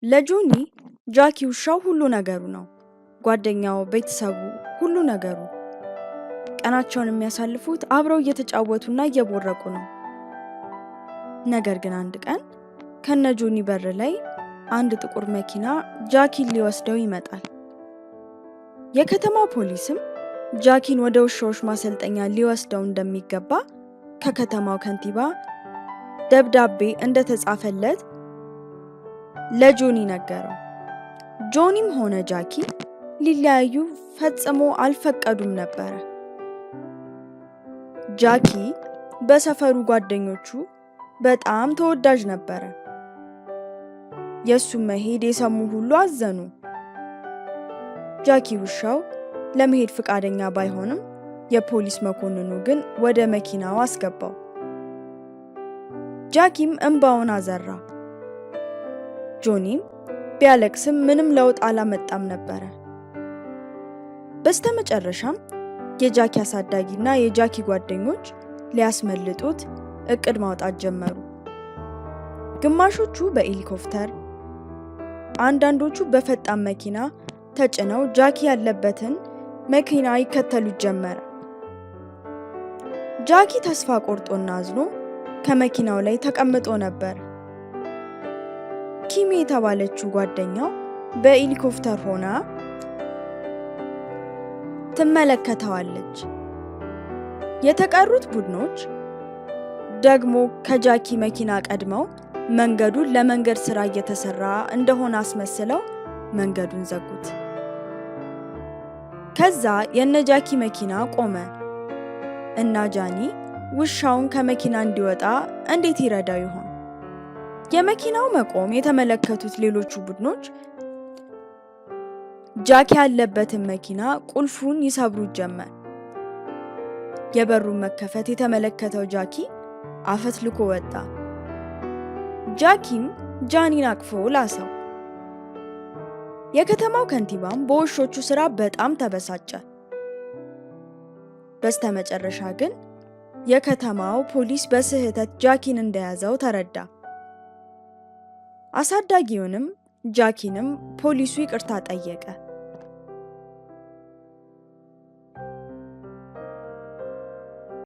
ለጆኒ ጃኪ ውሻው ሁሉ ነገሩ ነው። ጓደኛው፣ ቤተሰቡ፣ ሁሉ ነገሩ። ቀናቸውን የሚያሳልፉት አብረው እየተጫወቱና እየቦረቁ ነው። ነገር ግን አንድ ቀን ከነ ጆኒ በር ላይ አንድ ጥቁር መኪና ጃኪን ሊወስደው ይመጣል። የከተማው ፖሊስም ጃኪን ወደ ውሻዎች ማሰልጠኛ ሊወስደው እንደሚገባ ከከተማው ከንቲባ ደብዳቤ እንደተጻፈለት ለጆኒ ነገረው። ጆኒም ሆነ ጃኪ ሊለያዩ ፈጽሞ አልፈቀዱም ነበር። ጃኪ በሰፈሩ ጓደኞቹ በጣም ተወዳጅ ነበር። የሱ መሄድ የሰሙ ሁሉ አዘኑ። ጃኪ ውሻው ለመሄድ ፍቃደኛ ባይሆንም የፖሊስ መኮንኑ ግን ወደ መኪናው አስገባው። ጃኪም እንባውን አዘራ። ጆኒም ቢያለቅስም ምንም ለውጥ አላመጣም ነበር። በስተመጨረሻም የጃኪ አሳዳጊና የጃኪ ጓደኞች ሊያስመልጡት እቅድ ማውጣት ጀመሩ። ግማሾቹ በሄሊኮፕተር፣ አንዳንዶቹ በፈጣን መኪና ተጭነው ጃኪ ያለበትን መኪና ይከተሉት ጀመረ። ጃኪ ተስፋ ቆርጦና አዝኖ ከመኪናው ላይ ተቀምጦ ነበር። ኪሚ የተባለችው ጓደኛው በሄሊኮፕተር ሆና ትመለከተዋለች። የተቀሩት ቡድኖች ደግሞ ከጃኪ መኪና ቀድመው መንገዱን ለመንገድ ስራ እየተሰራ እንደሆነ አስመስለው መንገዱን ዘጉት። ከዛ የነጃኪ መኪና ቆመ እና ጃኒ ውሻውን ከመኪና እንዲወጣ እንዴት ይረዳው ይሆን? የመኪናው መቆም የተመለከቱት ሌሎቹ ቡድኖች ጃኪ ያለበትን መኪና ቁልፉን ይሰብሩት ጀመር። የበሩን መከፈት የተመለከተው ጃኪ አፈትልኮ ወጣ። ጃኪም ጃኒን አቅፎ ላሰው። የከተማው ከንቲባም በውሾቹ ስራ በጣም ተበሳጨ። በስተመጨረሻ ግን የከተማው ፖሊስ በስህተት ጃኪን እንደያዘው ተረዳ። አሳዳጊውንም ጃኪንም ፖሊሱ ይቅርታ ጠየቀ።